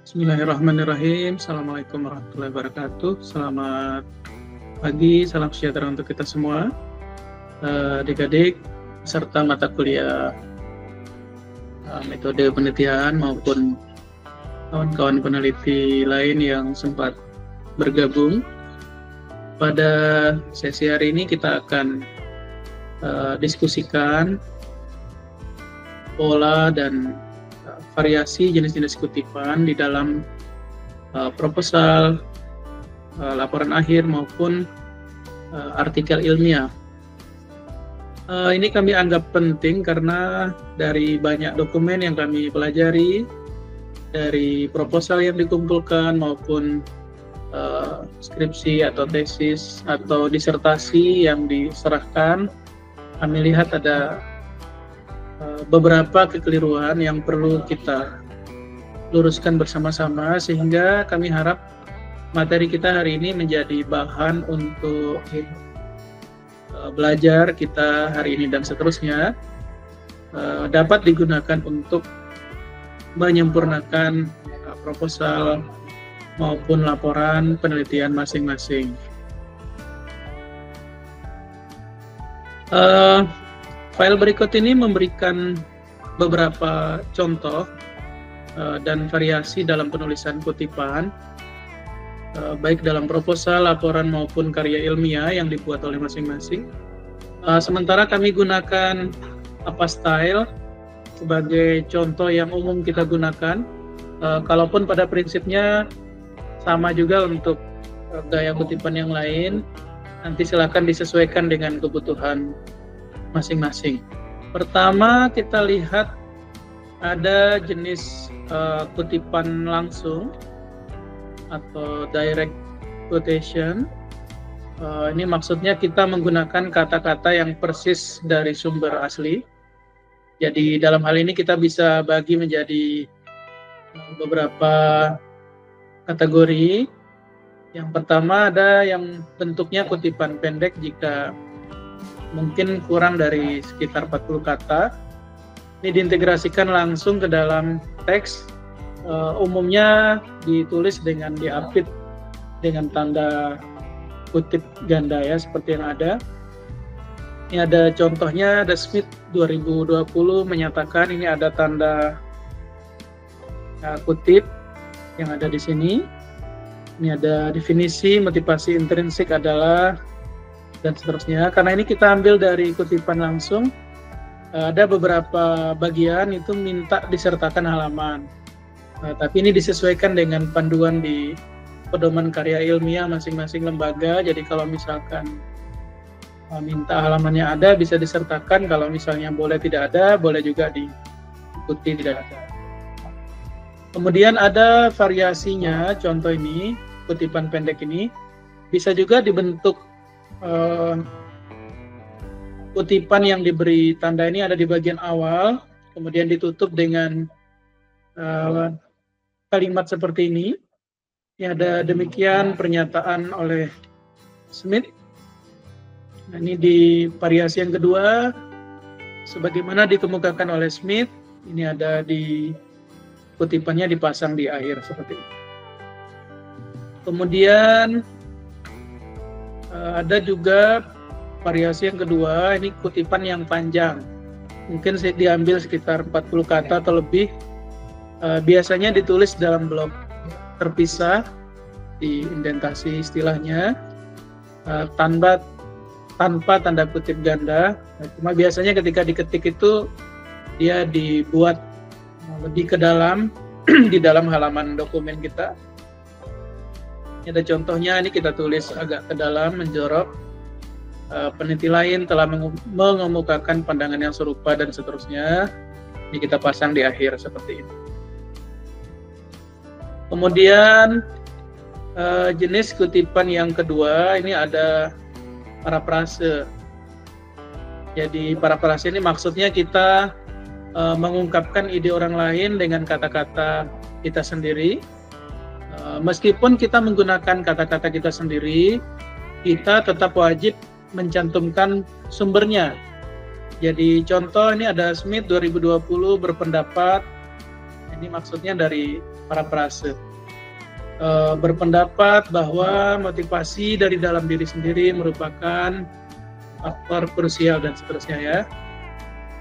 Bismillahirrahmanirrahim. Assalamualaikum warahmatullahi wabarakatuh. Selamat pagi, salam sejahtera untuk kita semua, adik-adik serta mata kuliah metode penelitian maupun kawan-kawan peneliti lain yang sempat bergabung. Pada sesi hari ini kita akan diskusikan pola dan variasi jenis-jenis kutipan di dalam proposal, laporan akhir maupun artikel ilmiah. Ini kami anggap penting karena dari banyak dokumen yang kami pelajari, dari proposal yang dikumpulkan maupun skripsi atau tesis atau disertasi yang diserahkan, kami lihat ada beberapa kekeliruan yang perlu kita luruskan bersama-sama, sehingga kami harap materi kita hari ini menjadi bahan untuk belajar kita hari ini dan seterusnya, dapat digunakan untuk menyempurnakan proposal maupun laporan penelitian masing-masing. File berikut ini memberikan beberapa contoh dan variasi dalam penulisan kutipan, baik dalam proposal, laporan maupun karya ilmiah yang dibuat oleh masing-masing. Sementara kami gunakan style sebagai contoh yang umum kita gunakan. Kalaupun pada prinsipnya sama juga untuk gaya kutipan yang lain, nanti silakan disesuaikan dengan kebutuhan masing-masing. Pertama kita lihat ada jenis kutipan langsung atau direct quotation. Ini maksudnya kita menggunakan kata-kata yang persis dari sumber asli. Jadi dalam hal ini kita bisa bagi menjadi beberapa kategori. Yang pertama ada yang bentuknya kutipan pendek jika mungkin kurang dari sekitar 40 kata. Ini diintegrasikan langsung ke dalam teks, umumnya ditulis dengan diapit dengan tanda kutip ganda ya, seperti yang ada. Ini ada contohnya, ada Smith 2020 menyatakan ini ada tanda kutip yang ada di sini. Ini ada definisi motivasi intrinsik adalah dan seterusnya. Karena ini kita ambil dari kutipan langsung, ada beberapa bagian itu minta disertakan halaman, tapi ini disesuaikan dengan panduan di pedoman karya ilmiah masing-masing lembaga. Jadi kalau misalkan minta halamannya ada, bisa disertakan. Kalau misalnya boleh tidak ada, boleh juga diikuti tidak ada. Kemudian ada variasinya, contoh ini kutipan pendek ini bisa juga dibentuk kutipan yang diberi tanda ini ada di bagian awal, kemudian ditutup dengan kalimat seperti ini. Ini ada demikian pernyataan oleh Smith. Nah, ini di variasi yang kedua, sebagaimana dikemukakan oleh Smith, ini ada di kutipannya dipasang di akhir seperti ini. Kemudian ada juga variasi yang kedua, ini kutipan yang panjang. Mungkin diambil sekitar 40 kata atau lebih. Biasanya ditulis dalam blok terpisah, di indentasi istilahnya, tanpa tanda kutip ganda. Cuma biasanya ketika diketik itu dia dibuat lebih ke dalam, di dalam halaman dokumen kita. Ini ada contohnya, ini kita tulis agak ke dalam, menjorok. Peneliti lain telah mengemukakan pandangan yang serupa dan seterusnya. Ini kita pasang di akhir seperti ini. Kemudian jenis kutipan yang kedua, ini ada parafrase. Jadi parafrase ini maksudnya kita mengungkapkan ide orang lain dengan kata-kata kita sendiri. Meskipun kita menggunakan kata-kata kita sendiri, kita tetap wajib mencantumkan sumbernya. Jadi contoh ini ada Smith 2020 berpendapat, ini maksudnya dari parafrase. Berpendapat bahwa motivasi dari dalam diri sendiri merupakan faktor krusial dan seterusnya ya.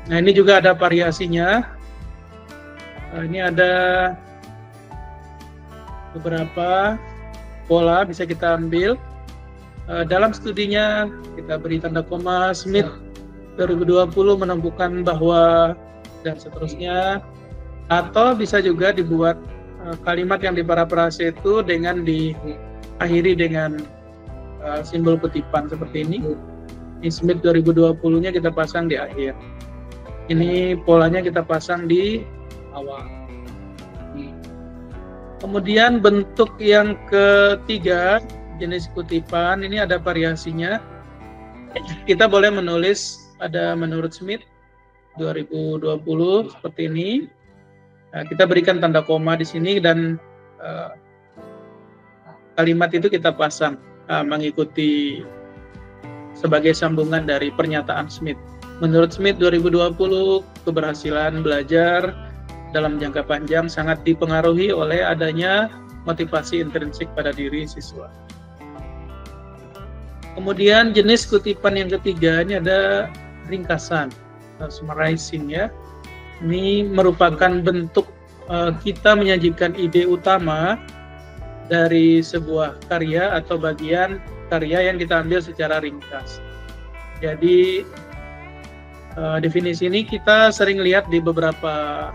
Nah, ini juga ada variasinya. Ini ada beberapa pola bisa kita ambil. Dalam studinya kita beri tanda koma, Smith 2020 menemukan bahwa dan seterusnya, atau bisa juga dibuat kalimat yang diparafrase itu dengan diakhiri dengan simbol kutipan seperti ini. Ini Smith 2020-nya kita pasang di akhir. Ini polanya kita pasang di awal. Kemudian bentuk yang ketiga, jenis kutipan, ini ada variasinya. Kita boleh menulis, ada menurut Smith 2020 seperti ini. Nah, kita berikan tanda koma di sini dan kalimat itu kita pasang mengikuti sebagai sambungan dari pernyataan Smith. Menurut Smith 2020, keberhasilan belajar dalam jangka panjang sangat dipengaruhi oleh adanya motivasi intrinsik pada diri siswa. Kemudian jenis kutipan yang ketiga, ini ada ringkasan, summarizing ya. Ini merupakan bentuk kita menyajikan ide utama dari sebuah karya atau bagian karya yang kita ambil secara ringkas. Jadi definisi ini kita sering lihat di beberapa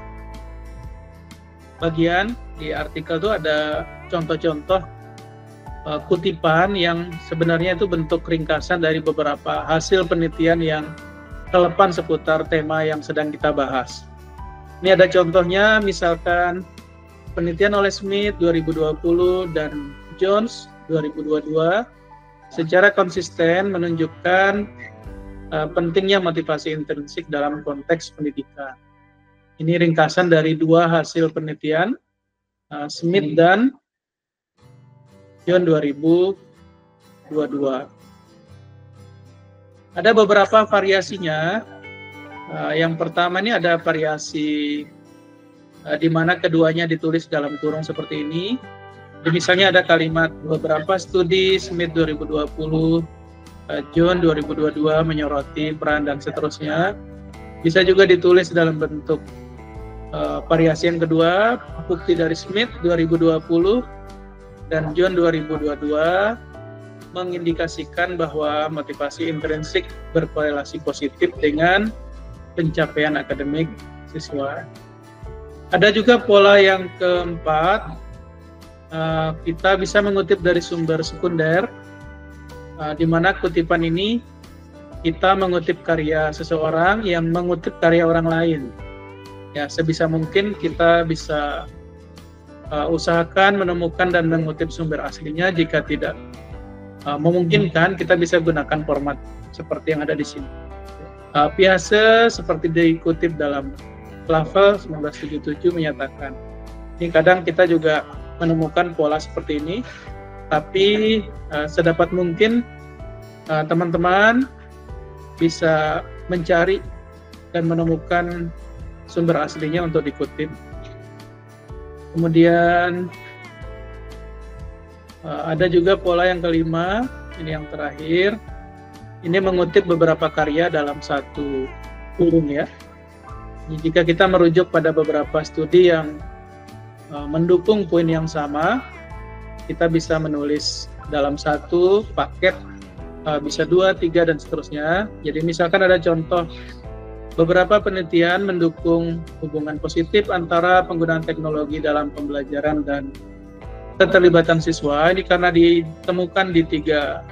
bagian di artikel itu ada contoh-contoh kutipan yang sebenarnya itu bentuk ringkasan dari beberapa hasil penelitian yang relevan seputar tema yang sedang kita bahas. Ini ada contohnya, misalkan penelitian oleh Smith 2020 dan Jones 2022 secara konsisten menunjukkan pentingnya motivasi intrinsik dalam konteks pendidikan. Ini ringkasan dari dua hasil penelitian, Smith dan John 2022. Ada beberapa variasinya. Yang pertama ini ada variasi di mana keduanya ditulis dalam kurung seperti ini. Misalnya ada kalimat beberapa studi Smith 2020, John 2022 menyoroti peran dan seterusnya. Bisa juga ditulis dalam bentuk variasi yang kedua, bukti dari Smith 2020 dan John 2022 mengindikasikan bahwa motivasi intrinsik berkorelasi positif dengan pencapaian akademik siswa. Ada juga pola yang keempat, kita bisa mengutip dari sumber sekunder, di mana kutipan ini kita mengutip karya seseorang yang mengutip karya orang lain. Ya, sebisa mungkin kita bisa usahakan menemukan dan mengutip sumber aslinya. Jika tidak memungkinkan, kita bisa gunakan format seperti yang ada di sini. Piase seperti dikutip dalam Clavel 1977 menyatakan, ini kadang kita juga menemukan pola seperti ini, tapi sedapat mungkin teman-teman bisa mencari dan menemukan sumber aslinya untuk dikutip. Kemudian ada juga pola yang kelima, ini yang terakhir. Ini mengutip beberapa karya dalam satu kurung ya. Jika kita merujuk pada beberapa studi yang mendukung poin yang sama, kita bisa menulis dalam satu paket, bisa 2, 3, dan seterusnya. Jadi misalkan ada contoh, beberapa penelitian mendukung hubungan positif antara penggunaan teknologi dalam pembelajaran dan keterlibatan siswa. Ini karena ditemukan di 3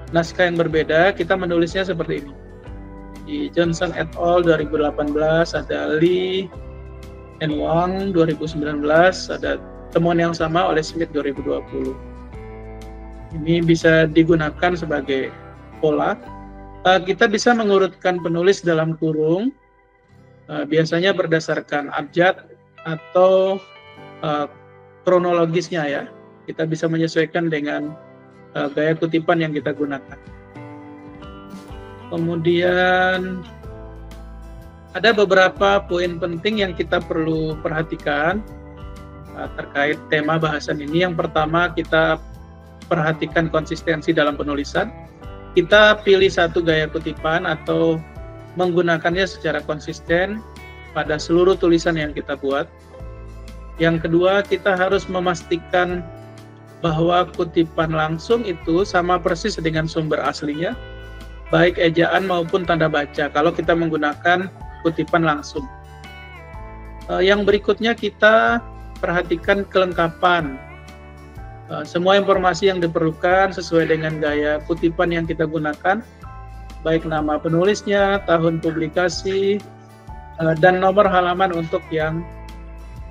naskah yang berbeda, kita menulisnya seperti ini. Di Johnson et al. 2018, ada Lee and Wang 2019, ada temuan yang sama oleh Smith 2020. Ini bisa digunakan sebagai pola. Kita bisa mengurutkan penulis dalam kurung, biasanya berdasarkan abjad atau kronologisnya ya. Kita bisa menyesuaikan dengan gaya kutipan yang kita gunakan. Kemudian ada beberapa poin penting yang kita perlu perhatikan. terkait tema bahasan ini. Yang pertama, kita perhatikan konsistensi dalam penulisan. Kita pilih satu gaya kutipan atau menggunakannya secara konsisten pada seluruh tulisan yang kita buat. Yang kedua, kita harus memastikan bahwa kutipan langsung itu sama persis dengan sumber aslinya, baik ejaan maupun tanda baca, kalau kita menggunakan kutipan langsung. Yang berikutnya, kita perhatikan kelengkapan. Semua informasi yang diperlukan sesuai dengan gaya kutipan yang kita gunakan, baik nama penulisnya, tahun publikasi, dan nomor halaman untuk yang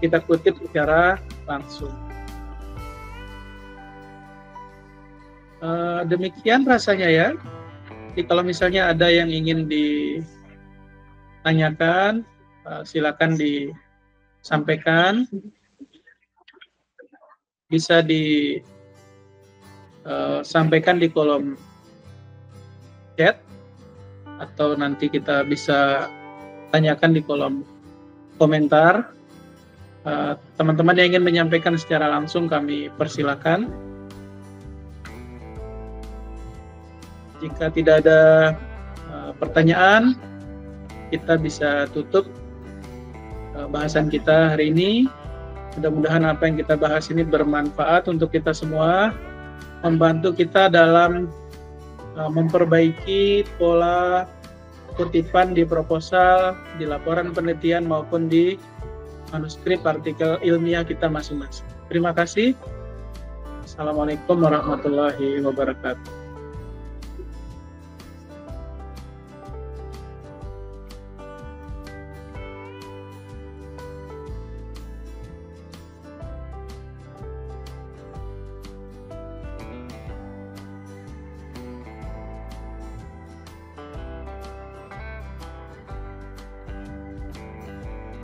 kita kutip secara langsung. Demikian rasanya ya. Jadi kalau misalnya ada yang ingin ditanyakan, silakan disampaikan. Bisa disampaikan di kolom chat, atau nanti kita bisa tanyakan di kolom komentar. Teman-teman yang ingin menyampaikan secara langsung, kami persilakan. Jika tidak ada pertanyaan, kita bisa tutup bahasan kita hari ini. Mudah-mudahan apa yang kita bahas ini bermanfaat untuk kita semua, membantu kita dalam memperbaiki pola kutipan di proposal, di laporan penelitian, maupun di manuskrip artikel ilmiah kita masing-masing. Terima kasih. Assalamualaikum warahmatullahi wabarakatuh.